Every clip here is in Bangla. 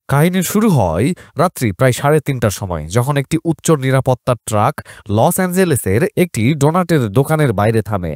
কাহিনী শুরু হয় রাত্রি প্রায় 3:30টার সময়, যখন একটি উচ্চ নিরাপত্তার ট্রাক লস অ্যাঞ্জেলেসের একটি ডোনাটের দোকানের বাইরে থামে।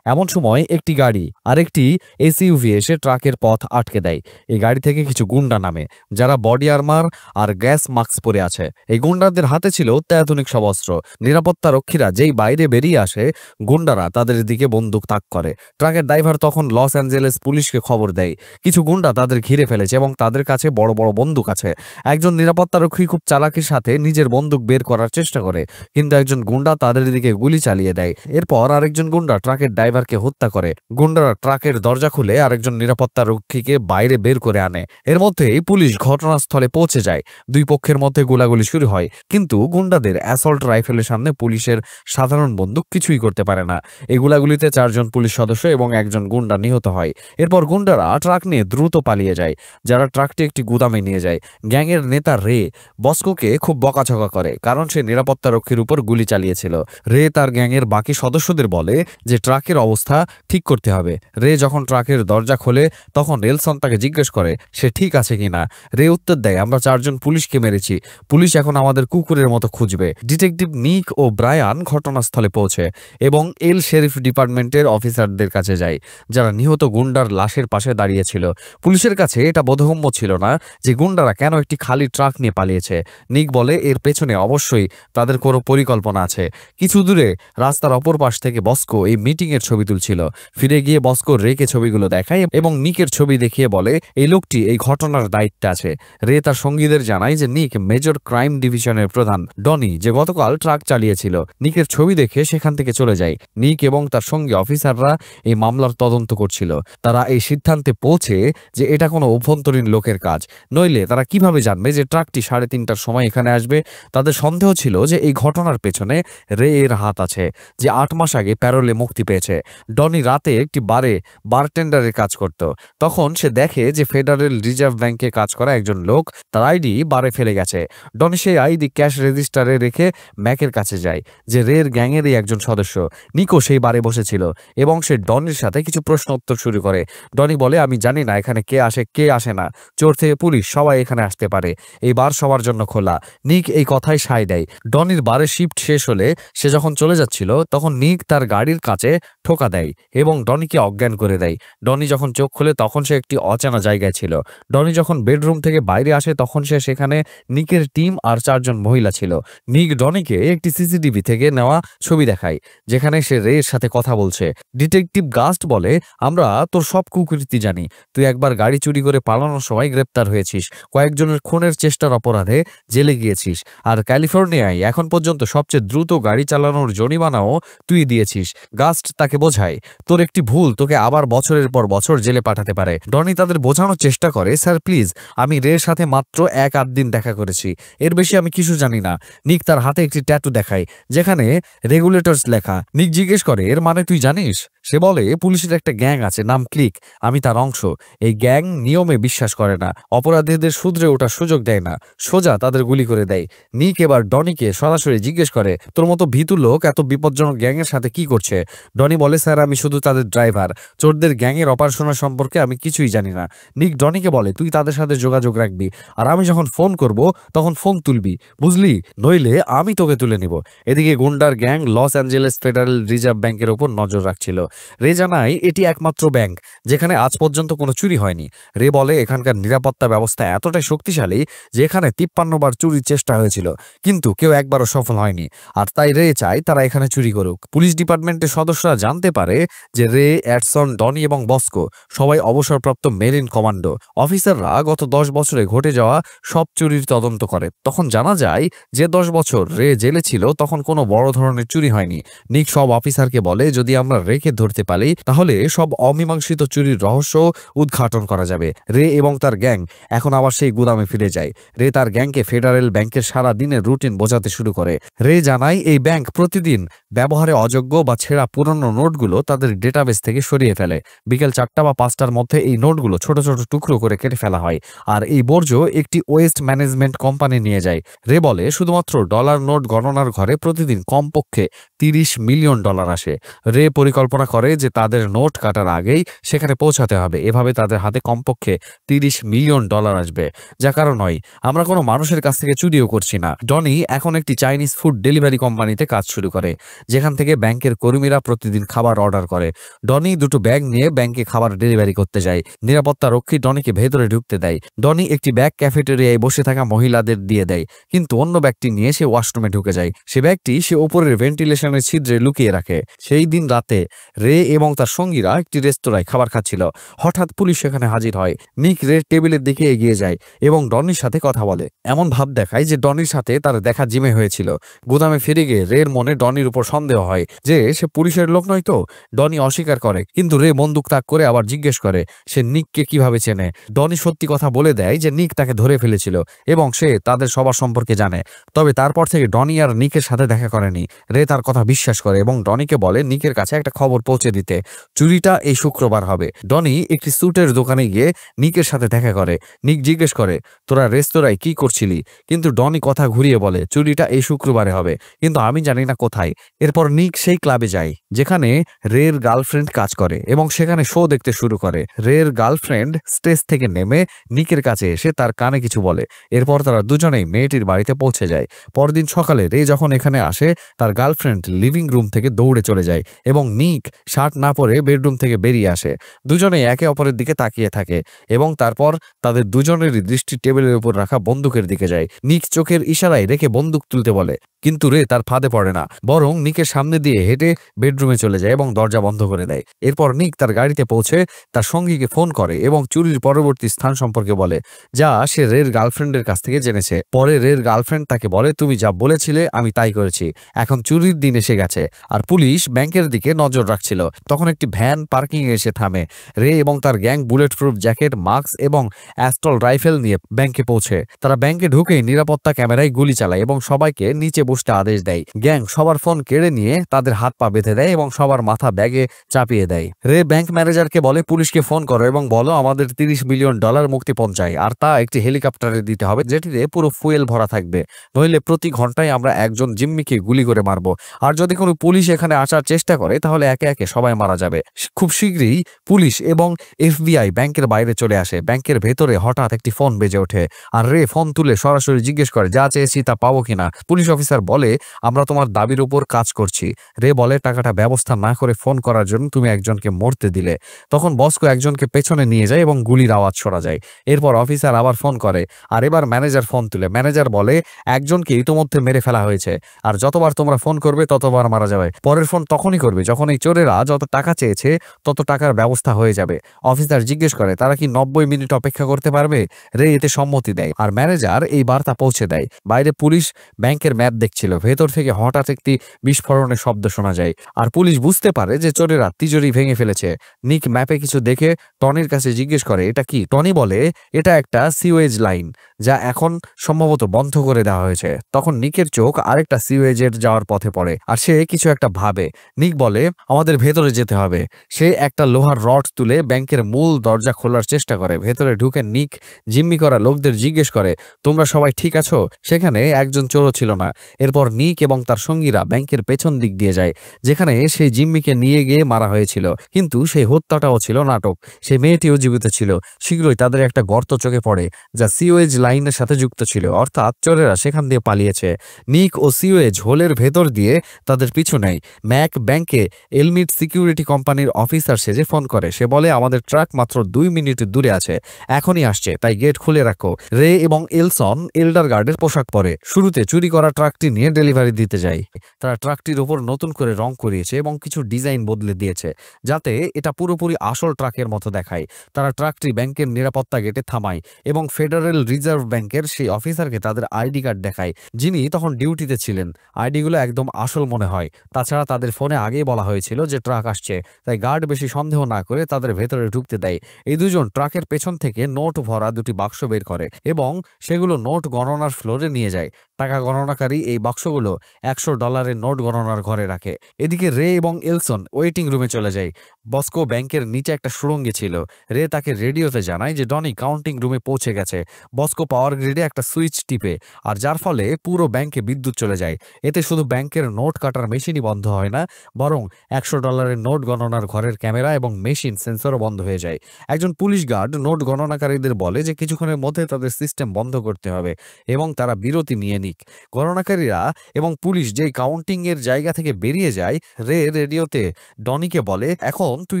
এমন সময় একটি গাড়ি আর একটি এসইউভি এসে ট্রাকের পথ আটকে দেয়। এই গাড়ি থেকে কিছু গুন্ডা নামে, যারা বডি আর্মার আর গ্যাস মাস্ক পরে আছে। এই গুন্ডাদের হাতে ছিল অত্যাধুনিক সব অস্ত্র। নিরাপত্তা রক্ষীরা যেই বাইরে বেরিয়ে আসে, গুন্ডারা তাদের দিকে বন্দুক তাক করে। ট্রাকের ড্রাইভার তখন লস অ্যাঞ্জেলেস পুলিশকে খবর দেয় কিছু গুন্ডা তাদের ঘিরে ফেলেছে এবং তাদের কাছে বড় বড় বন্দুক আছে। একজন নিরাপত্তারক্ষী খুব চালাকির সাথে নিজের বন্দুক বের করার চেষ্টা করে, কিন্তু একজন গুন্ডা তাদের দিকে গুলি চালিয়ে দেয়। এরপর আরেকজন গুন্ডা ট্রাকের ড্রাইভারকে হত্যা করে। গুন্ডারা ট্রাকের দরজা খুলে আরেকজন নিরাপত্তারক্ষীকে বাইরে বের করে আনে। এর মধ্যেই পুলিশ ঘটনাস্থলে পৌঁছে যায়। দুই পক্ষের মধ্যে গোলাগুলি শুরু হয়, কিন্তু গুন্ডাদের অ্যাসল্ট রাইফেলের সামনে পুলিশের সাধারণ বন্দুক কিছুই করতে পারে না। এই গোলাগুলিতে 4জন পুলিশ সদস্য এবং একজন গুন্ডা নিহত হয়। এরপর গুন্ডারা ট্রাক নিয়ে দ্রুত পালিয়ে যায়। যারা ট্রাকটি একটি গুদামে নিয়ে যায়। গ্যাংয়ের নেতা রে বস্কোকে খুব বকাঝকা করে, কারণ সে নিরাপত্তারক্ষীর উপর গুলি চালিয়েছিল। রে তার গ্যাংয়ের বাকি সদস্যদের বলে যে ট্রাকের অবস্থা ঠিক করতে হবে। রে যখন ট্রাকের দরজা খোলে, তখন নেলসন তাকে জিজ্ঞেস করে সে ঠিক আছে কিনা। রে উত্তর দেয়, আমরা 4জন পুলিশকে মেরেছি, পুলিশ এখন আমাদের কুকুরের মতো খুঁজবে। ডিটেকটিভ নিক ও ব্রায়ান ঘটনাস্থলে পৌঁছে এবং এল শেরিফ ডিপার্টমেন্টের অফিসারদের কাছে যায়, যারা নিহত গুন্ডার লাশের পাশে দাঁড়িয়েছিল। পুলিশের কাছে এটা বোধগম্য ছিল না যে গুন্ডারা কেন একটি খালি ট্রাক নিয়ে পালিয়েছে। নিক বলে এর পেছনে অবশ্যই তাদের কোনো পরিকল্পনা আছে। কিছু দূরে রাস্তার অপর পাশ থেকে বস্কো এই মিটিং এর ছবি তুলছিল। ফিরে গিয়ে বস্কো রেকে ছবিগুলো দেখায় এবং নিকের ছবি দেখিয়ে বলে এই লোকটি এই ঘটনার দায়িত্বে আছে। রে তার সঙ্গীদের জানায় যে নিক মেজর ক্রাইম ডিভিশনের প্রধান ডনি, যে গতকাল ট্রাক চালিয়েছিল। নিকের ছবি দেখে সেখান থেকে চলে যায়। নিক এবং তার সঙ্গী অফিসাররা এই মামলার তদন্ত করছিল। তারা এই সিদ্ধান্তে পৌঁছে যে এটা কোনো অভ্যন্তরীণ লোকের কাজ, নইলে তারা কিভাবে জানবে যে ট্রাকটি 3:30টার সময় এখানে আসবে। তাদের সন্দেহ ছিল যে এই ঘটনার পেছনে রে এর হাত আছে, যে 8 মাস আগে প্যারোলে মুক্তি পেয়েছে। ডনি রাতে একটি বারে বারটেন্ডারের কাজ করত। তখন সে দেখে যে ফেডারেল রিজার্ভ ব্যাংকে কাজ করা একজন লোক তার আইডি বারে ফেলে গেছে। ডনি সেই আইডি ক্যাশ রেজিস্টারে রেখে ম্যাকের কাছে যায়, যে রের গ্যাংয়েরই একজন সদস্য। নিকো সেই বারে বসেছিল এবং সে ডনির সাথে কিছু প্রশ্ন উত্তর শুরু করে। ডনি বলে, আমি জানি না এখানে কে আসে কে আসে না, চোর থেকে পুলিশ সবাই এখানে আসতে পারে, এই বার সবার জন্য খোলা। নিক এই কথাই সায় দেয়। ডনির বারে শিফট শেষ হলে সে যখন চলে যাচ্ছিল, তখন নিক তার গাড়ির কাছে ঠোকা দেয় এবং ডনিকে অজ্ঞান করে দেয়। ডনি যখন চোখ খোলে, তখন সে একটি অচেনা জায়গায় ছিল। ডনি যখন বেডরুম থেকে বাইরে আসে, তখন সে সেখানে নিকের টিম আর 4জন মহিলা ছিল। নিক ডনিকে একটি সিসিটিভি থেকে নেওয়া ছবি দেখায়, যেখানে সে রের সাথে কথা বলছে। ডিটেকটিভ গাস্ট বলে, আমরা তোর সব কুকীর্তি জানি, তুই একবার গাড়ি চুরি করে পালানোর সময় গ্রেপ্তার হয়েছিস, কয়েকজনের খুনের চেষ্টার অপরাধে জেলে গিয়েছিস, আর ক্যালিফোর্নিয়ায় এখন পর্যন্ত সবচেয়ে দ্রুত গাড়ি চালানোর জরিমানাও তুই দিয়েছিস। গাস্ট তাকে বোঝায়, তোর একটি ভুল তোকে আবার বছরের পর বছর জেলে পাঠাতে পারে। ডনি তাদের বোঝানোর চেষ্টা করে, স্যার প্লিজ, আমি রের সাথে মাত্র 1-8 দিন দেখা করেছি, এর বেশি আমি কিছু জানি না। নিক তার হাতে একটি ট্যাটু দেখায়, যেখানে রেগুলেটরস লেখা। নিক জিজ্ঞেস করে, এর মানে তুই জানিস? সে বলে, পুলিশের একটা গ্যাং আছে নাম ক্লিক, আমি তার অংশ। এই গ্যাং নিয়মে বিশ্বাস করে না, অপরাধীদের শুধরে ওঠার সুযোগ দেয় না, সোজা তাদের গুলি করে দেয়। নিক এবার ডনিকে সরাসরি জিজ্ঞেস করে, তোর মতো ভীতু লোক এত বিপজ্জনক গ্যাংয়ের সাথে কি করছে? ডনি বলে, স্যার আমি শুধু তাদের ড্রাইভার, চোরদের গ্যাংয়ের অপারেশন সম্পর্কে আমি কিছুই জানি না। নিক ডনিকে বলে, তুই তাদের সাথে যোগাযোগ রাখবি, আর আমি যখন ফোন করব তখন ফোন তুলবি, বুঝলি, নইলে আমি তোকে তুলে নিব। এদিকে গুন্ডার gang Los Angeles Federal Reserve ব্যাংকের ওপর নজর রাখছিল। রে জানায় এটি একমাত্র ব্যাংক যেখানে আজ পর্যন্ত কোনো চুরি হয়নি। রে বলে, এখানকার নিরাপত্তা ব্যবস্থা এতটাই শক্তিশালী যে এখানে 53 বার চুরির চেষ্টা হয়েছিল, কিন্তু কেউ একবারও সফল হয়নি, আর তাই রে চায় তারা এখানে চুরি করুক। পুলিশ ডিপার্টমেন্টের সদস্যরা জানতে পারে যে রে, এডসন, ডনি এবং বস্কো সবাই অবসরপ্রাপ্ত মেরিন কমান্ডো। অফিসাররা গত 10 বছরে ঘটে যাওয়া সব চুরির তদন্ত করে। তখন জানা যায় যে 10 বছর রে জেলে ছিল, তখন কোনো বড় ধরনের চুরি হয়নি। নিক সব অফিসারকে বলে, যদি আমরা রেকে ধরতে পারি, তাহলে সব অমীমাংসিত চুরির রহস্য উদ্ঘাটন করা যাবে। রে এবং তার গ্যাং এখন আবার সেই গুদামে ফিরে যায়। রে তার গ্যাংকে ফেডারেল ব্যাংকের সারা দিনের রুটিন বোঝাতে শুরু করে। রে জানায় এই ব্যাংক প্রতিদিন ব্যবহারে অযোগ্য বা ছেঁড়া পুরনো নোট নোটগুলো তাদের ডেটাবেস থেকে সরিয়ে ফেলে। বিকেল 4টা বা 5টার মধ্যে এই নোটগুলো ছোট ছোট টুকরো করে কেটে ফেলা হয়, আর এই বর্জ্য একটি ওয়েস্ট ম্যানেজমেন্ট কোম্পানি নিয়ে যায়। রে বলে শুধুমাত্র ডলার নোট গণনার ঘরে প্রতিদিন কমপক্ষে $30 মিলিয়ন আসে। রে পরিকল্পনা করে যে তাদের নোট কাটার আগেই সেখানে পৌঁছাতে হবে, এভাবে তাদের হাতে কমপক্ষে $30 মিলিয়ন আসবে, যা কারণ নয়। আমরা কোনো মানুষের কাছ থেকে চুরিও করছি না। ডনি এখন একটি চাইনিজ ফুড ডেলিভারি কোম্পানিতে কাজ শুরু করে, যেখান থেকে ব্যাংকের কর্মীরা প্রতিদিন খাবার অর্ডার করে। ডনি দুটো ব্যাগ নিয়ে ব্যাংকে খাবার ডেলিভারি করতে যায়। নিরাপত্তা রক্ষী ডনিকে ভেতরে ঢুকতে দেয়। ডনি একটি ব্যাগ ক্যাফেটেরিয়ায় বসে থাকা মহিলাদের দিয়ে দেয়, কিন্তু অন্য ব্যাগটি নিয়ে সে ওয়াশরুমে ঢুকে যায়। সে ব্যাগটি সে উপরের ভেন্টিলেশনের ছিদ্রে লুকিয়ে রাখে। সেই দিন রাতে রে এবং তার সঙ্গীরা একটি রেস্তোরাঁয় খাবার খাচ্ছিল। হঠাৎ পুলিশ সেখানে হাজির হয়। নিক রের টেবিলের দিকে এগিয়ে যায় এবং ডনির সাথে কথা বলে, এমন ভাব দেখায় যে ডনির সাথে তার দেখা জিমে হয়েছিল। গুদামে ফিরে গিয়ে রের মনে ডনির উপর সন্দেহ হয় যে সে পুলিশের লোক নয় তো। ডনি অস্বীকার করে, কিন্তু রে বন্দুক তাক করে আবার জিজ্ঞেস করে সে নিককে কিভাবে চেনে। ডনি সত্যি কথা বলে দেয় যে নিক তাকে ধরে ফেলেছিল এবং সে তাদের সবার সম্পর্কে জানে। তবে তারপর থেকে ডনি আর নিকের সাথে দেখা করেনি। রে তার কথা বিশ্বাস করে এবং ডনিকে বলে নিকের কাছে একটা খবর পৌঁছে দিতে। চুরিটা এই শুক্রবার হবে। ডনি একটি স্যুটের দোকানে গিয়ে নিকের সাথে দেখা করে। নিক জিজ্ঞেস করে তোরা রেস্তোরাঁয় কি করছিলি, কিন্তু ডনি কথা ঘুরিয়ে বলে চুরিটা এই শুক্রবারে হবে, কিন্তু আমি জানি না কোথায়। এরপর নিক সেই ক্লাবে যায় যেখানে রের গার্লফ্রেন্ড কাজ করে এবং সেখানে শো দেখতে শুরু করে। রের গার্লফ্রেন্ড স্টেজ থেকে নেমে নিকের কাছে এসে তার কানে কিছু বলে। এরপর তারা দুজনেই মেয়েটির বাড়িতে পৌঁছে যায়। পরদিন সকালে রে যখন এখানে আসে, তার গার্লফ্রেন্ড লিভিং রুম থেকে দৌড়ে চলে যায় এবং নিক শার্ট না পরে বেডরুম থেকে বেরিয়ে আসে। দুজনেই একে অপরের দিকে তাকিয়ে থাকে এবং তারপর তাদের দুজনেরই দৃষ্টি টেবিলের উপর রাখা বন্দুকের দিকে যায়। নিক চোখের ইশারায় রেখে বন্দুক তুলতে বলে, কিন্তু রে তার ফাঁদে পড়ে না, বরং নিকের সামনে দিয়ে হেঁটে বেডরুমে চলে যায় এবং দরজা বন্ধ করে দেয়। এরপর নিক তার গাড়িতে পৌঁছে তার সঙ্গীকে ফোন করে এবং চুরির পরবর্তী স্থান সম্পর্কে বলে, যা সে রের গার্লফ্রেন্ডের কাছ থেকে জেনেছে। পরে রের গার্লফ্রেন্ড তাকে বলে, তুমি যা বলেছিলে আমি তাই করেছি, এখন চুরির দিন এসে গেছে। আর পুলিশ ব্যাংকের দিকে নজর রাখছিল। তখন একটি ভ্যান পার্কিং এ এসে থামে। রে এবং তার gang bullet proof jacket, mask এবং অ্যাস্টল রাইফেল নিয়ে ব্যাংকে পৌঁছে। তারা ব্যাংকে ঢুকেই নিরাপত্তা ক্যামেরায় গুলি চালায় এবং সবাইকে নিচে বসতে আদেশ দেয়। গ্যাং সবার ফোন কেড়ে নিয়ে তাদের হাত পা বেঁধে দেয় এবং সবার মাথা ব্যাগে চাপিয়ে দেয়। রে ব্যাংক ম্যানেজারকে বলে, পুলিশকে ফোন করো এবং বলো আমাদের $30 মিলিয়ন মুক্তিপণ চাই, আর তা একটি হেলিকপ্টারে দিতে হবে যেটিতে পুরো ফুয়েল ভরা থাকবে, নইলে প্রতি ঘন্টায় আমরা একজন জিম্মিকে গুলি করে মারবো। আর যদি কোনো পুলিশ এখানে আসার চেষ্টা করে তাহলে একে একে সবাই মারা যাবে। খুব শীঘ্রই পুলিশ এবং FBI ব্যাংকের বাইরে চলে আসে। ব্যাংকের ভেতরে হঠাৎ একটি ফোন বেজে ওঠে আর রে ফোন তুলে সরাসরি জিজ্ঞেস করে যা চেয়েছি তা পাবো কিনা। পুলিশ অফিসার বলে, আমরা তোমার দাবির উপর কাজ করছি। রে বলে, টাকাটা ব্যবস্থা না করে ফোন করার জন্য তুমি একজনকে মরতে দিলে। তখন বস্কো একজনকে পেছনে নিয়ে যায় এবং গুলির আওয়াজ শোনা যায়। এরপর অফিসার আবার ফোন করে আর এবার ম্যানেজার ফোন তুলে। ম্যানেজার বলে, একজনকে ইতোমধ্যে মেরে ফেলা হয়েছে, আর যতবার তোমরা ফোন করবে ততবার মারা যাবে। পরের ফোন তখনই করবে যখন এই চোরেরা যত টাকা চেয়েছে তত টাকার ব্যবস্থা হয়ে যাবে। অফিসার জিজ্ঞেস করে তারা কি 90 মিনিট অপেক্ষা করতে পারবে। রে এতে সম্মতি দেয় আর ম্যানেজার এই বার্তা পৌঁছে দেয়। বাইরে পুলিশ ব্যাংকের ম্যাপ দেখছিল। ভেতর থেকে হঠাৎ একটি বিস্ফোরণের শব্দ শোনা যায় আর পুলিশ বুঝতে পারে যে চোরেরা তিজোরি ভেঙে ফেলেছে। নিক ম্যাপে কিছু দেখে টনির কাছে জিজ্ঞেস করে এটা কি। টনি বলে এটা একটা সিওয়েজ লাইন, যা এখন সম্ভবত বন্ধ করে দেওয়া হয়েছে। তখন নিকের চোখ আরেকটা সিওয়েজের যাওয়ার পথে পড়ে আর সে কিছু একটা ভাবে। নিক বলে আমাদের ভেতরে যেতে হবে। সে একটা লোহার রড তুলে ব্যাংকের মূল দরজা খোলার চেষ্টা করে। ভেতরে ঢুকে নিক জিম্মি করা লোকদের জিজ্ঞেস করে তোমরা সবাই ঠিক আছো। সেখানে একজন চোরও ছিল না। এরপর নিক এবং তার সঙ্গীরা ব্যাংকের পেছন দিক দিয়ে যায় যেখানে সেই জিম্মিকে নিয়ে গিয়ে মারা হয়েছিল, কিন্তু সেই হত্যাটাও ছিল নাটক। সেই মেয়েটিও জীবিত ছিল। শীঘ্রই তাদের একটা গর্ত চোখে পড়ে যা সিওয়েজ লাইনের সাথে যুক্ত ছিল, অর্থাৎ চোরেরা সেখান দিয়ে পালিয়েছে। নিক ও সিওয়েজ হোলের ভেতর দিয়ে তাদের পিছু নেয়। ম্যাক ব্যাংকে এলমিট সিকিউরিটি কোম্পানির অফিসার সেজে ফোন করে। সে বলে আমাদের ট্রাক মাত্র 2 মিনিট দূরে আছে, এখনই আসছে, তাই গেট খুলে রাখো। রে এবং এলসন এল্ডার গার্ডের পোশাক পরে শুরুতে চুরি করা ট্রাকটি নিয়ে ডেলিভারি দিতে যায়। তারা ট্রাকটির উপর নতুন করে রং করিয়েছে এবং কিছু ডিজাইন বদলে দিয়েছে যাতে এটা পুরোপুরি আসল ট্রাকের মতো দেখায়। তারা ট্রাকটি ব্যাংকের নিরাপত্তা গেটে থামায় এবং ফেডারেল রিজার্ভ রিজার্ভ ব্যাংকের সেই অফিসারকে তাদের আইডি কার্ড দেখায়, যিনি তখন ডিউটিতে ছিলেন। আইডিগুলো একদম আসল মনে হয়। তাছাড়া তাদের ফোনে আগেই বলা হয়েছিল যে ট্রাক আসছে, তাই গার্ড বেশি সন্দেহ না করে তাদের ভেতরে ঢুকতে দেয়। এই দুজন ট্রাকের পেছন থেকে নোট ভরা দুটি বাক্স বের করে এবং সেগুলো নোট গণনার ফ্লোরে নিয়ে যায়। টাকা গণনাকারী এই বাক্সগুলো $100 নোট গণনার ঘরে রাখে। এদিকে রে এবং এলসন ওয়েটিং রুমে চলে যায়। বস্কো ব্যাংকের নিচে একটা সুড়ঙ্গে ছিল। রে তাকে রেডিওতে জানায় যে ডনি কাউন্টিং রুমে পৌঁছে গেছে। বস্কো পাওয়ার গ্রিডে একটা সুইচ টিপে, আর যার ফলে পুরো ব্যাংকে বিদ্যুৎ চলে যায়। এতে শুধু ব্যাংকের নোট কাটার মেশিনই বন্ধ হয় না, বরং $100 নোট গণনার ঘরের ক্যামেরা এবং মেশিন সেন্সরও বন্ধ হয়ে যায়। একজন পুলিশ গার্ড নোট গণনাকারীদের বলে যে কিছুক্ষণের মধ্যে তাদের সিস্টেম বন্ধ করতে হবে এবং তারা বিরতি নিয়ে নিক। গণনাকারীরা এবং পুলিশ যেই কাউন্টিং এর জায়গা থেকে বেরিয়ে যায়, রে রেডিওতে ডনিকে বলে, এখন তুই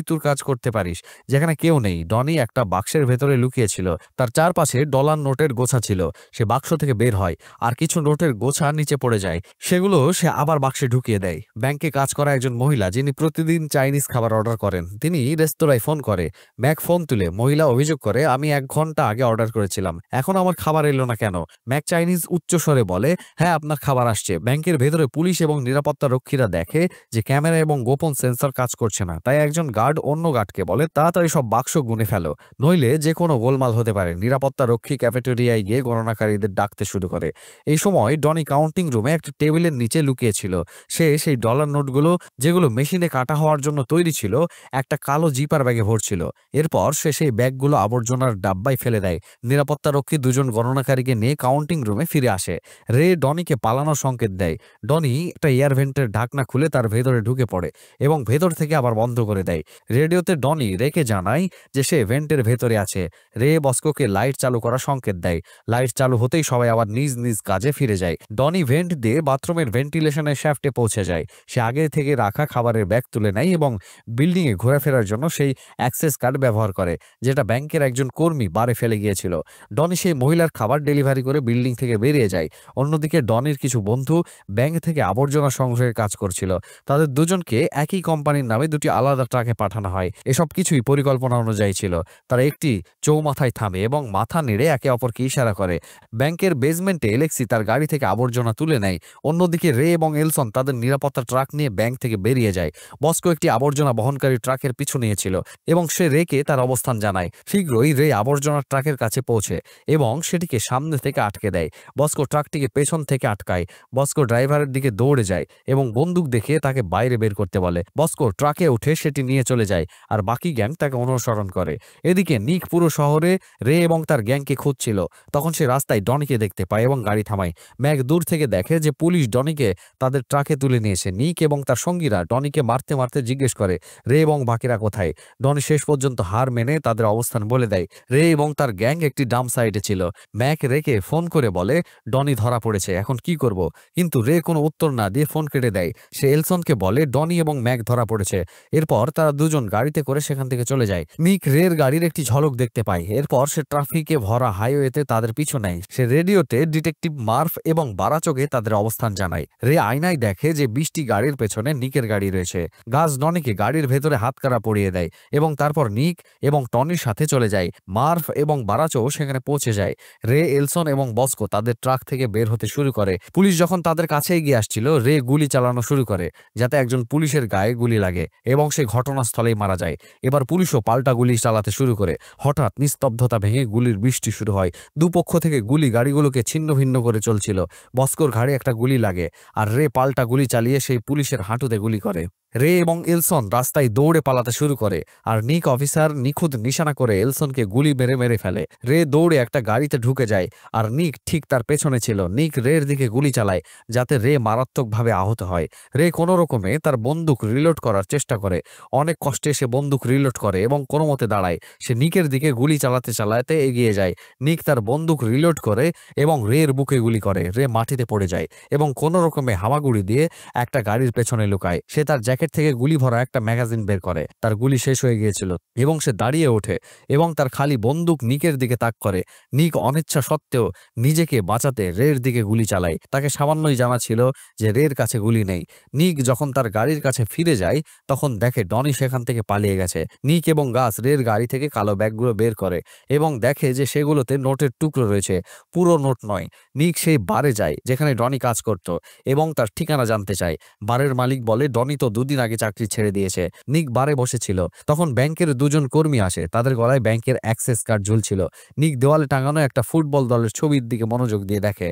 তোর কাজ করতে পারিস। যেখানে কেউ নেই, ডনি একটা বাক্সের ভেতরে লুকিয়েছিল। তার চারপাশে ডলার নোটের গোছা ছিল। সে বাক্স থেকে বের হয় আর কিছু নোটের গোছা নিচে পড়ে যায়। সেগুলো সে আবার বাক্সে ঢুকিয়ে দেয়। ব্যাংকে কাজ করা একজন মহিলা, যিনি প্রতিদিন চাইনিজ খাবার অর্ডার করেন, তিনি রেস্তোরাঁয় ফোন করে। ম্যাক ফোন তুলে মহিলা অভিযোগ করে, আমি 1 ঘন্টা আগে অর্ডার করেছিলাম, এখন আমার খাবার এলো না কেন? ম্যাক চাইনিজ উচ্চস্বরে বলে, হ্যাঁ আপনার খাবার আসছে। ব্যাংকের ভেতরে পুলিশ এবং নিরাপত্তা রক্ষীরা দেখে যে ক্যামেরা এবং গোপন সেন্সর কাজ করছে না। তাই একজন গার্ড অন্য গার্ডকে বলে, তাড়াতাড়ি সব বাক্স গুনে ফেলো, নইলে যে কোনো গোলমাল হতে পারে। নিরাপত্তা রক্ষী ক্যাফেটেরিয়ায় গিয়ে গণনাকারীদের ডাকতে শুরু করে। এই সময় ডনি কাউন্টিং রুমে একটা টেবিলের নিচে লুকিয়েছিল। সে সেই ডলার নোটগুলো, যেগুলো মেশিনে কাটা হওয়ার জন্য তৈরি ছিল, একটা কালো জিপার ব্যাগে ভরছিল। এরপর সে সেই ব্যাগগুলো আবর্জনার ডাব্বায় ফেলে দেয়। নিরাপত্তা রক্ষী দুজন গণনাকারীকে নিয়ে কাউন্টিং রুমে ফিরে আসে। রে ডনিকে পালানোর সংকেত দেয়। ডনি একটা এয়ার ভেন্টের ঢাকনা খুলে তার ভেতরে ঢুকে পড়ে এবং ভেতর থেকে আবার বন্ধ করে দেয়। রেডিওতে ডনি রেকে জানায় যে সে ভেন্টের ভেতরে আছে। রে বস্কোকে লাইট চালু করার সংকেত দেয়। লাইট চালু হতেই সবাই আবার নিজ নিজ কাজে ফিরে যায়। ডনি ভেন্ট দিয়ে বাথরুমের ভেন্টিলেশনের শ্যাফটে পৌঁছে যায়। সে আগে থেকে রাখা খাবারের ব্যাগ তুলে নেয় এবং বিল্ডিংয়ে ঘোরাফেরার জন্য সেই অ্যাক্সেস কার্ড ব্যবহার করে, যেটা ব্যাংকের একজন কর্মী বারে ফেলে গিয়েছিল। ডনি সেই মহিলার খাবার ডেলিভারি করে বিল্ডিং থেকে বেরিয়ে যায়। অন্যদিকে ডনির কিছু বন্ধু ব্যাংক থেকে আবর্জনা সংগ্রহের কাজ করছিল। তাদের দুজনকে একই কোম্পানির নামে দুটি আলাদা ট্রাকে পাঠানো হয়। এসব কিছুই পরিকল্পনা অনুযায়ী ছিল। তারা একটি চৌমাথায় থামে এবং মাথা নেড়ে একে অপরকে ইশারা করে। ব্যাংকের বেসমেন্টে এলেক্সি তার গাড়ি থেকে আবর্জনা তুলে নেয়। অন্যদিকে রে এবং এলসন তাদের নিরাপত্তা ট্রাক নিয়ে ব্যাংক থেকে বেরিয়ে যায়। বস্কো একটি আবর্জনা বহনকারী ট্রাকের পিছু নিয়েছিল এবং সে রেকে তার অবস্থান জানায়। শীঘ্রই রে আবর্জনার ট্রাকের কাছে পৌঁছে এবং সেটিকে সামনে থেকে আটকে দেয়। বস্কো ট্রাকটিকে পেছন থেকে আটকায়। বস্কো ড্রাইভারের দিকে দৌড়ে যায় এবং বন্দুক দেখিয়ে তাকে বাইরে বের করতে বলে। বস্কো ট্রাকে উঠে সেটি নিয়ে চলে যায় আর বাকি গ্যাং তাকে অনুসরণ করে। এদিকে নিক পুরো শহরে রে এবং তার গ্যাংকে খুঁজছিল। তখন সে রাস্তায় ডনিকে দেখতে পায় এবং গাড়ি থামায়। ম্যাক দূর থেকে দেখে যে পুলিশ ডনিকে তাদের ট্রাকে তুলে নিয়েছে। নিক এবং তার সঙ্গীরা ডনিকে মারতে মারতে জিজ্ঞেস করে, রে এবং বাকিরা কোথায়? ডনি শেষ পর্যন্ত হার মেনে তাদের অবস্থান বলে দেয়। রে এবং তার গ্যাং একটি ডাম্প সাইটে ছিল। ম্যাক রেকে ফোন করে বলে, ডনি ধরা পড়েছে, এখন কি করব? কিন্তু রে কোনো উত্তর না দিয়ে ফোন কেটে দেয়। সে এলসনকে বলে ডনি এবং ম্যাক ধরা পড়েছে। এরপর তারা দুজন গাড়িতে করে সেখান থেকে চলে যায়। নিক রের গাড়ির একটি ঝলক দেখতে পায়। এরপর সে ট্রাফিকে ভরা হাইওয়েতে তাদের পিছু নেয়। সে রেডিওতে ডিটেকটিভ মার্ফ এবং বারাচোকে তাদের অবস্থান জানায়। রে আয়নায় দেখে যে 20টি গাড়ির পেছনে নিকের গাড়ি রয়েছে। গাজ ডনিকে গাড়ির ভেতরে হাতকড়া পরিয়ে দেয় এবং তারপর নিক এবং টনির সাথে চলে যায়। মার্ফ এবং বারাচো সেখানে পৌঁছে যায়। রে, এলসন এবং বস্কো তাদের ট্রাক থেকে বের হতে শুরু করে। পুলিশ যখন তাদের কাছে এগিয়ে আসছিল, রে গুলি চালানো শুরু করে যাতে একজন পুলিশের গায়ে গুলি লাগে এবং সে ঘটনাস্থলেই মারা যায়। এবার পুলিশও পাল্টা গুলি চালাতে শুরু করে। হঠাৎ নিস্তব্ধতা ভেঙে গুলির বৃষ্টি শুরু হয়। দুপক্ষ থেকে গুলি গাড়িগুলোকে ছিন্ন ভিন্ন করে চলছিল। বস্কোর ঘাড়ে একটা গুলি লাগে আর রে পাল্টা গুলি চালিয়ে সেই পুলিশের হাঁটুতে গুলি করে। রে এবং এলসন রাস্তায় দৌড়ে পালাতে শুরু করে আর নিক অফিসার নিখুঁত নিশানা করে এলসনকে গুলি মেরে মেরে ফেলে। রে দৌড়ে একটা গাড়িতে ঢুকে যায় আর নিক ঠিক তার পেছনে ছিল। নিক রের দিকে গুলি চালায় যাতে রে মারাত্মকভাবে আহত হয়। রে কোনো রকমে তার বন্দুক রিলোড করার চেষ্টা করে। অনেক কষ্টে সে বন্দুক রিলোড করে এবং কোনো মতে দাঁড়ায়। সে নিকের দিকে গুলি চালাতে চালাতে এগিয়ে যায়। নিক তার বন্দুক রিলোড করে এবং রের বুকে গুলি করে। রে মাটিতে পড়ে যায় এবং কোনো রকমে হামাগুড়ি দিয়ে একটা গাড়ির পেছনে লুকায়। সে তার জ্যাকেট পকেট থেকে গুলি ভরা একটা ম্যাগাজিন বের করে। তার গুলি শেষ হয়ে গিয়েছিল এবং সে দাঁড়িয়ে ওঠে এবং তার খালি বন্দুক নিকের দিকে তাক করে। নিক অনিচ্ছা সত্ত্বেও নিজেকে বাঁচাতে রের দিকে গুলি চালায়। তাকে সামান্যই জানা ছিল যে রের কাছে গুলি নেই। নিক যখন তার গাড়ির কাছে ফিরে যায় তখন দেখে ডনি সেখান থেকে পালিয়ে গেছে। নিক এবং গাস রের গাড়ি থেকে কালো ব্যাগগুলো বের করে এবং দেখে যে সেগুলোতে নোটের টুকরো রয়েছে, পুরো নোট নয়। নিক সেই বারে যায় যেখানে ডনি কাজ করত এবং তার ঠিকানা জানতে চায়। বারের মালিক বলে ডনি তো 2 দিন আগে চাকরি ছেড়ে দিয়েছে। নিক বারে বসেছিল, তখন ব্যাংকের 2 জন কর্মী আসে। তাদের গলায় ব্যাংকের অ্যাক্সেস কার্ড ঝুলছিল। নিক দেওয়ালে টাঙানো একটা ফুটবল দলের ছবির দিকে মনোযোগ দিয়ে দেখে,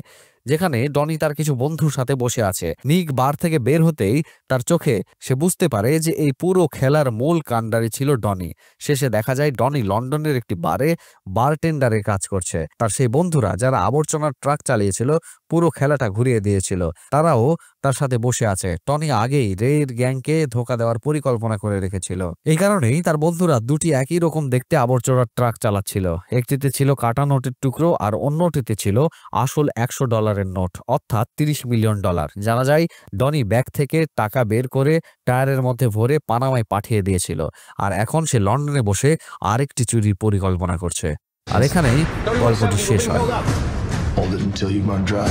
যেখানে ডনি তার কিছু বন্ধুর সাথে বসে আছে। নিক বার থেকে বের হতেই তার চোখে সে বুঝতে পারে যে এই পুরো খেলার মূল কাণ্ডারি ছিল ডনি। শেষে দেখা যায় ডনি লন্ডনের একটি বারে বারটেন্ডারের কাজ করছে। তার সেই বন্ধুরা যারা আবর্জনার ট্রাক চালিয়েছিল পুরো খেলাটা ঘুরিয়ে দিয়েছিল, তারাও তার সাথে বসে আছে। টনি আগেই রের গ্যাংকে ধোঁকা দেওয়ার পরিকল্পনা করে রেখেছিল। এই কারণেই তার বন্ধুরা দুটি একই রকম দেখতে আবর্জনার ট্রাক চালাচ্ছিল। একটিতে ছিল কাটা নোটের টুকরো আর অন্যটিতে ছিল আসল $100 নোট, অর্থাৎ $30 মিলিয়ন। জানা যায় ডনি ব্যাগ থেকে টাকা বের করে টায়ারের মধ্যে ভরে পানামায় পাঠিয়ে দিয়েছিল, আর এখন সে লন্ডনে বসে আরেকটি চুরির পরিকল্পনা করছে। আর এখানেই গল্পটি শেষ হয়। Hold it until you run dry.